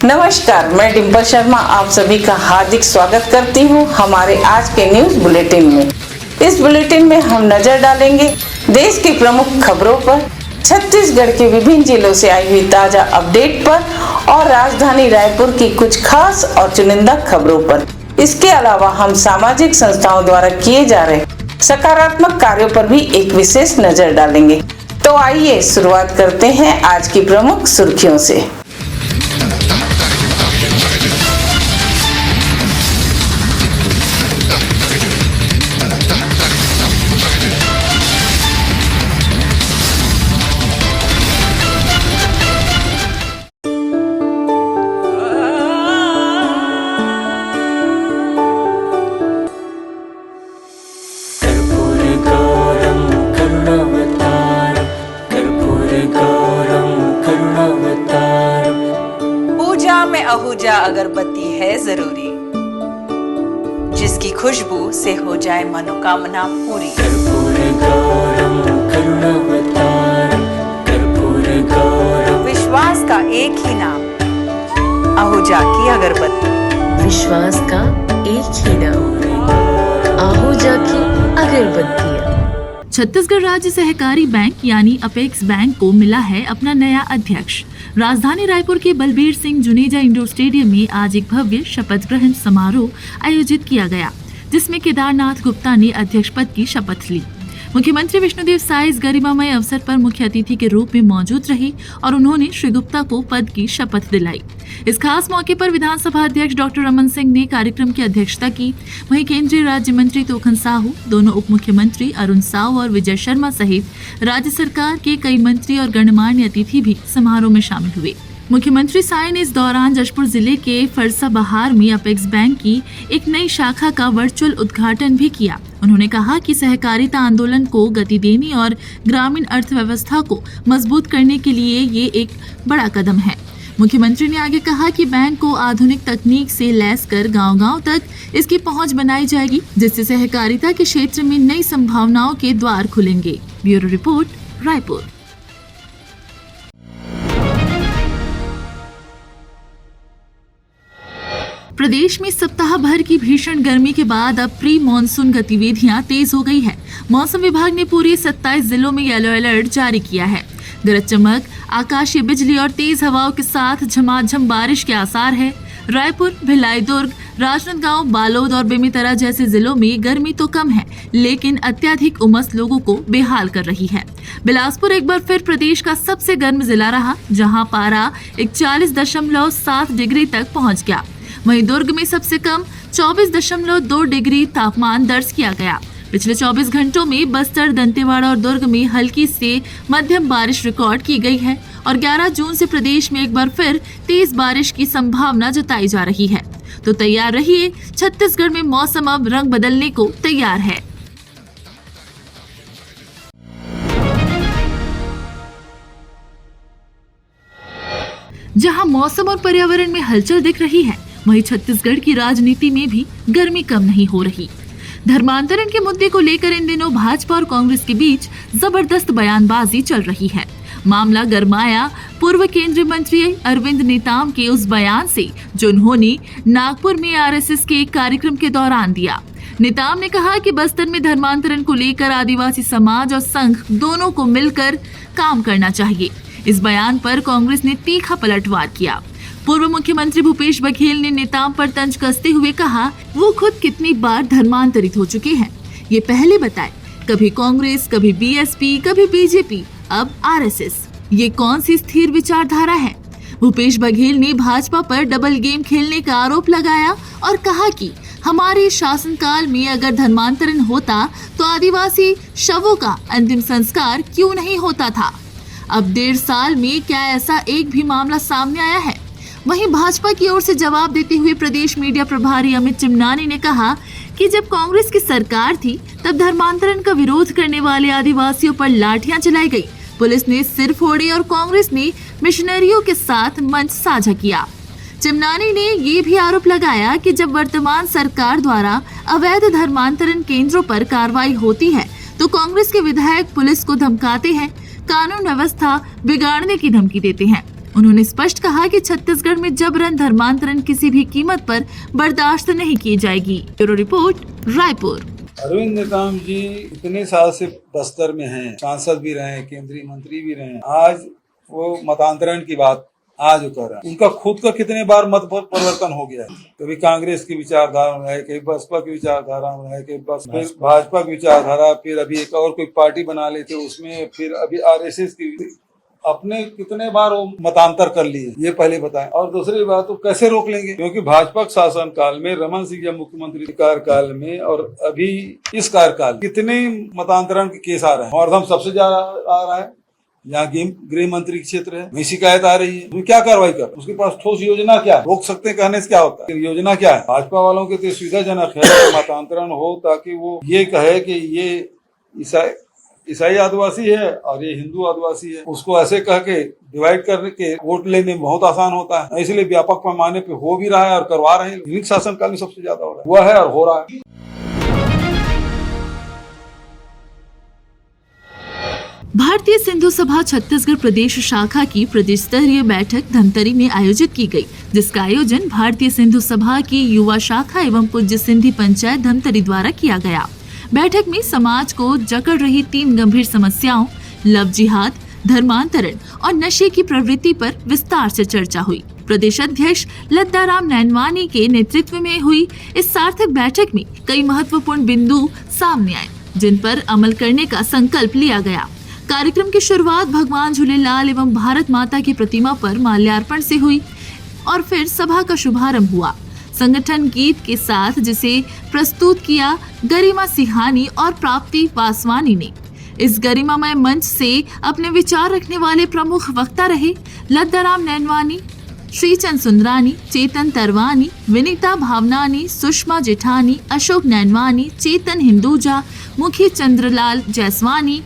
नमस्कार, मैं डिम्पल शर्मा आप सभी का हार्दिक स्वागत करती हूं हमारे आज के न्यूज बुलेटिन में। इस बुलेटिन में हम नजर डालेंगे देश की प्रमुख खबरों पर, छत्तीसगढ़ के विभिन्न जिलों से आई हुई ताजा अपडेट पर और राजधानी रायपुर की कुछ खास और चुनिंदा खबरों पर। इसके अलावा हम सामाजिक संस्थाओं द्वारा किए जा रहे सकारात्मक कार्यों पर भी एक विशेष नजर डालेंगे। तो आइए शुरुआत करते हैं आज की प्रमुख सुर्खियों से। आहूजा अगरबत्ती है जरूरी, जिसकी खुशबू से हो जाए मनोकामना पूरी। विश्वास का एक ही नाम, आहूजा की अगरबत्ती। विश्वास का एक ही नाम, आहूजा की अगरबत्तियां। छत्तीसगढ़ राज्य सहकारी बैंक यानी अपेक्स बैंक को मिला है अपना नया अध्यक्ष। राजधानी रायपुर के बलबीर सिंह जुनेजा इंडोर स्टेडियम में आज एक भव्य शपथ ग्रहण समारोह आयोजित किया गया, जिसमें केदारनाथ गुप्ता ने अध्यक्ष पद की शपथ ली। मुख्यमंत्री विष्णुदेव साय इस गरिमामय अवसर पर मुख्य अतिथि के रूप में मौजूद रहे और उन्होंने श्री गुप्ता को पद की शपथ दिलाई। इस खास मौके पर विधानसभा अध्यक्ष डॉक्टर रमन सिंह ने कार्यक्रम की अध्यक्षता की। वहीं केंद्रीय राज्य मंत्री तोखन साहू, दोनों उप मुख्यमंत्री अरुण साव और विजय शर्मा सहित राज्य सरकार के कई मंत्री और गणमान्य अतिथि भी समारोह में शामिल हुए। मुख्यमंत्री साय ने इस दौरान जशपुर जिले के फरसा बहार में अपेक्स बैंक की एक नई शाखा का वर्चुअल उद्घाटन भी किया। उन्होंने कहा कि सहकारिता आंदोलन को गति देने और ग्रामीण अर्थव्यवस्था को मजबूत करने के लिए ये एक बड़ा कदम है। मुख्यमंत्री ने आगे कहा कि बैंक को आधुनिक तकनीक से लैस कर गांव-गांव तक इसकी पहुंच बनाई जाएगी, जिससे सहकारिता के क्षेत्र में नई संभावनाओं के द्वार खुलेंगे। Bureau report, Raipur. प्रदेश में सप्ताह भर की भीषण गर्मी के बाद अब प्री मानसून गतिविधियां तेज हो गई है। मौसम विभाग ने पूरे 27 जिलों में येलो अलर्ट जारी किया है। गरज चमक, आकाशीय बिजली और तेज हवाओं के साथ झमाझम बारिश के आसार है। रायपुर, भिलाई, दुर्ग, राजनांदगांव, बालोद और बेमेतरा जैसे जिलों में गर्मी तो कम है, लेकिन अत्यधिक उमस लोगों को बेहाल कर रही है। बिलासपुर एक बार फिर प्रदेश का सबसे गर्म जिला रहा, जहां पारा 41.7 डिग्री तक पहुंच गया। वहीं दुर्ग में सबसे कम 24.2 डिग्री तापमान दर्ज किया गया। पिछले 24 घंटों में बस्तर, दंतेवाड़ा और दुर्ग में हल्की से मध्यम बारिश रिकॉर्ड की गई है और 11 जून से प्रदेश में एक बार फिर तेज बारिश की संभावना जताई जा रही है। तो तैयार रहिए, छत्तीसगढ़ में मौसम अब रंग बदलने को तैयार है। जहां मौसम और पर्यावरण में हलचल दिख रही है, वहीं छत्तीसगढ़ की राजनीति में भी गर्मी कम नहीं हो रही। धर्मांतरण के मुद्दे को लेकर इन दिनों भाजपा और कांग्रेस के बीच जबरदस्त बयानबाजी चल रही है। मामला गरमाया पूर्व केंद्रीय मंत्री अरविंद नेताम के उस बयान से, जो उन्होंने नागपुर में आरएसएस के एक कार्यक्रम के दौरान दिया। नेताम ने कहा कि बस्तर में धर्मांतरण को लेकर आदिवासी समाज और संघ दोनों को मिलकर काम करना चाहिए। इस बयान पर कांग्रेस ने तीखा पलटवार किया। पूर्व मुख्यमंत्री भूपेश बघेल ने नेताम पर तंज कसते हुए कहा, वो खुद कितनी बार धर्मांतरित हो चुके हैं, ये पहले बताए। कभी कांग्रेस, कभी बीएसपी, कभी बीजेपी, अब आरएसएस। ये कौन सी स्थिर विचारधारा है? भूपेश बघेल ने भाजपा पर डबल गेम खेलने का आरोप लगाया और कहा कि हमारे शासनकाल में अगर धर्मांतरण होता तो आदिवासी शवों का अंतिम संस्कार क्यों नहीं होता था? अब 1.5 साल में क्या ऐसा एक भी मामला सामने आया है? वहीं भाजपा की ओर से जवाब देते हुए प्रदेश मीडिया प्रभारी अमित चिमनानी ने कहा कि जब कांग्रेस की सरकार थी तब धर्मांतरण का विरोध करने वाले आदिवासियों पर लाठियां चलाई गई, पुलिस ने सिर फोड़े और कांग्रेस ने मिशनरियों के साथ मंच साझा किया। चिमनानी ने ये भी आरोप लगाया कि जब वर्तमान सरकार द्वारा अवैध धर्मांतरण केंद्रों पर कार्रवाई होती है तो कांग्रेस के विधायक पुलिस को धमकाते हैं, कानून व्यवस्था बिगाड़ने की धमकी देते हैं। उन्होंने स्पष्ट कहा कि छत्तीसगढ़ में जबरन धर्मांतरण किसी भी कीमत पर बर्दाश्त नहीं की जाएगी। Bureau report, Raipur. अरविंद नेताम जी इतने साल से बस्तर में हैं, सांसद भी रहे, केंद्रीय मंत्री भी रहे। आज वो मतांतरण की बात आज कर रहे हैं। उनका खुद का कितने बार मत परिवर्तन हो गया है। कभी कांग्रेस की विचारधारा में रहे, कभी बसपा की विचारधारा में रहे, कभी भाजपा की विचारधारा, फिर अभी एक और कोई पार्टी बना लेते उसमें, फिर अभी RSS की। अपने कितने बार वो मतांतर कर लिए, ये पहले बताएं। और दूसरी बात, तो कैसे रोक लेंगे? क्योंकि भाजपा शासन काल में, रमन सिंह जब मुख्यमंत्री कार्यकाल में और अभी इस कार्यकाल कितने मतांतरण के केस आ रहे हैं। और हम सबसे ज्यादा आ रहा है यहाँ गृह मंत्री क्षेत्र है, वही शिकायत आ रही है। तो क्या कार्रवाई कर, उसके पास ठोस योजना क्या है? रोक सकते कहने से क्या होता है? योजना क्या है? भाजपा वालों के तो सुविधाजनक है कि मतांतरण हो, ताकि वो ये कहे कि ये ईसाई आदिवासी है और ये हिंदू आदिवासी है। उसको ऐसे कह के डिवाइड करके वोट लेने में बहुत आसान होता है। इसलिए व्यापक पैमाने पे हो भी रहा है और करवा रहे हैं। इन्हीं शासनकाल में सबसे ज्यादा हो रहा है, हुआ है और हो रहा है। भारतीय सिंधु सभा छत्तीसगढ़ प्रदेश शाखा की प्रदेश स्तरीय बैठक धमतरी में आयोजित की गई, जिसका आयोजन भारतीय सिंधु सभा की युवा शाखा एवं पूज्य सिंधी पंचायत धमतरी द्वारा किया गया। बैठक में समाज को जकड़ रही 3 गंभीर समस्याओं लव जिहाद, धर्मांतरण और नशे की प्रवृत्ति पर विस्तार से चर्चा हुई। प्रदेश अध्यक्ष लद्दाराम नैनवानी के नेतृत्व में हुई इस सार्थक बैठक में कई महत्वपूर्ण बिंदु सामने आए, जिन पर अमल करने का संकल्प लिया गया। कार्यक्रम की शुरुआत भगवान झूलेलाल एवं भारत माता की प्रतिमा पर माल्यार्पण से हुई और फिर सभा का शुभारंभ हुआ संगठन गीत के साथ, जिसे प्रस्तुत किया गरिमा सिहानी और प्राप्ति वासवानी ने। इस गरिमामय मंच से अपने विचार रखने वाले प्रमुख वक्ता रहे लद्दाराम नैनवानी, श्रीचंद सुंदरानी, चेतन तरवानी, विनीता भावनानी, सुषमा जेठानी, अशोक नैनवानी, चेतन हिंदूजा, मुखी चंद्रलाल जैसवानी।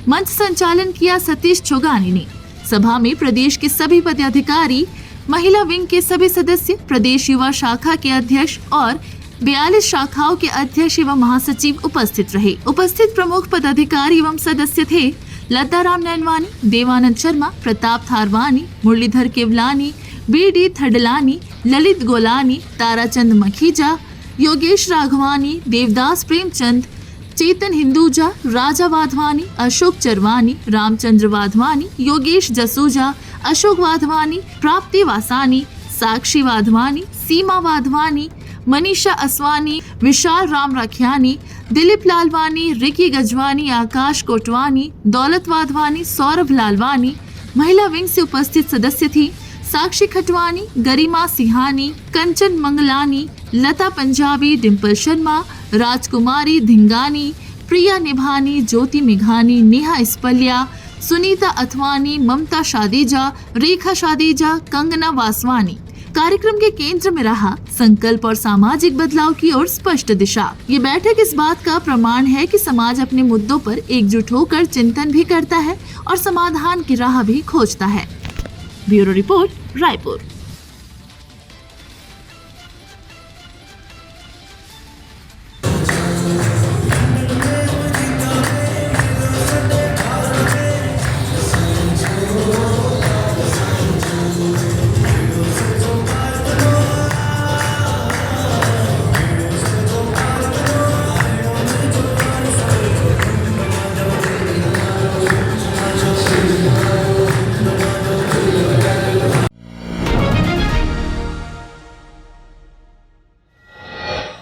मंच संचालन किया सतीश छोगानी ने। सभा में प्रदेश के सभी पदाधिकारी, महिला विंग के सभी सदस्य, प्रदेश युवा शाखा के अध्यक्ष और 42 शाखाओं के अध्यक्ष एवं महासचिव उपस्थित रहे। उपस्थित प्रमुख पदाधिकारी एवं सदस्य थे लद्दाराम नैनवानी, देवानंद शर्मा, प्रताप थारवानी, मुरलीधर केवलानी, BD थडलानी, ललित गोलानी, ताराचंद मखीजा, योगेश राघवानी, देवदास प्रेमचंद, चेतन हिंदूजा, राजा वाधवानी, अशोक चरवानी, रामचंद्र वाधवानी, योगेश जसूजा, अशोक वाधवानी, प्राप्ति वासानी, साक्षी वाधवानी, सीमा वाधवानी, मनीषा असवानी, विशाल राम रखियानी, दिलीप लालवानी, रिकी गजवानी, आकाश कोटवानी, दौलत वाधवानी, सौरभ लालवानी। महिला विंग से उपस्थित सदस्य थी साक्षी खटवानी, गरिमा सिहानी, कंचन मंगलानी, लता पंजाबी, डिम्पल शर्मा, राजकुमारी धिंगानी, प्रिया निभानी, ज्योति मेघानी, नेहा इस्पलिया, सुनीता अथवानी, ममता शादीजा, रेखा शादीजा, कंगना वासवानी। कार्यक्रम के केंद्र में रहा संकल्प और सामाजिक बदलाव की ओर स्पष्ट दिशा। ये बैठक इस बात का प्रमाण है कि समाज अपने मुद्दों पर एकजुट होकर चिंतन भी करता है और समाधान की राह भी खोजता है। Bureau report, Raipur.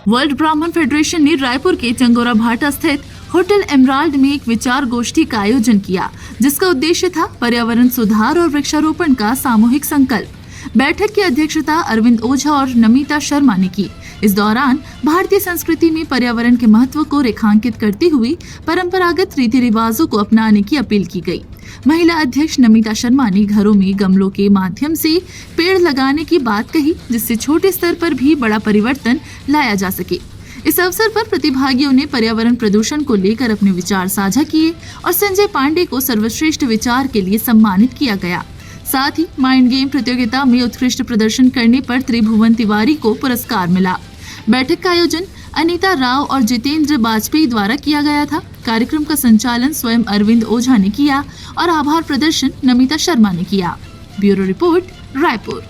वर्ल्ड ब्राह्मण फेडरेशन ने रायपुर के चंगोरा भाटा स्थित होटल एमराल्ड में एक विचार गोष्ठी का आयोजन किया, जिसका उद्देश्य था पर्यावरण सुधार और वृक्षारोपण का सामूहिक संकल्प। बैठक की अध्यक्षता अरविंद ओझा और नमिता शर्मा ने की। इस दौरान भारतीय संस्कृति में पर्यावरण के महत्व को रेखांकित करते हुए परंपरागत रीति रिवाजों को अपनाने की अपील की गई। महिला अध्यक्ष नमिता शर्मा ने घरों में गमलों के माध्यम से पेड़ लगाने की बात कही, जिससे छोटे स्तर पर भी बड़ा परिवर्तन लाया जा सके। इस अवसर पर प्रतिभागियों ने पर्यावरण प्रदूषण को लेकर अपने विचार साझा किए और संजय पांडे को सर्वश्रेष्ठ विचार के लिए सम्मानित किया गया। साथ ही माइंड गेम प्रतियोगिता में उत्कृष्ट प्रदर्शन करने पर त्रिभुवन तिवारी को पुरस्कार मिला। बैठक का आयोजन अनीता राव और जितेंद्र वाजपेयी द्वारा किया गया था। कार्यक्रम का संचालन स्वयं अरविंद ओझा ने किया और आभार प्रदर्शन नमिता शर्मा ने किया। Bureau report, Raipur.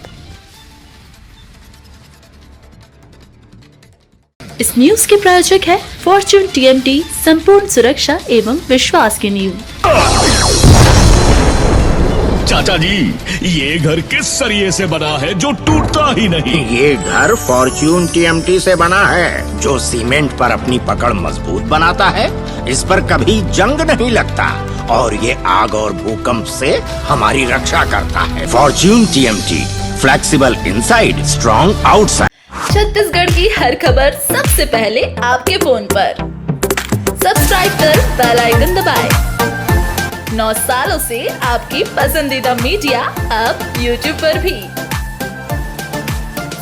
इस न्यूज के प्रायोजक है फॉर्च्यून TMT, संपूर्ण सुरक्षा एवं विश्वास की नींव। चाचा जी, ये घर किस सरिये से बना है जो टूटता ही नहीं? ये घर फॉर्च्यून TMT से बना है, जो सीमेंट पर अपनी पकड़ मजबूत बनाता है, इस पर कभी जंग नहीं लगता और ये आग और भूकंप से हमारी रक्षा करता है। Fortune TMT, flexible inside, strong outside. Chhattisgarh की हर खबर सबसे पहले आपके फोन पर। सब्सक्राइब कर बेल आइकन दबाएं। 9 सालों से आपकी पसंदीदा मीडिया अब YouTube पर भी।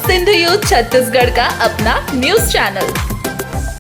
सिंधु यूथ छत्तीसगढ़ का अपना न्यूज चैनल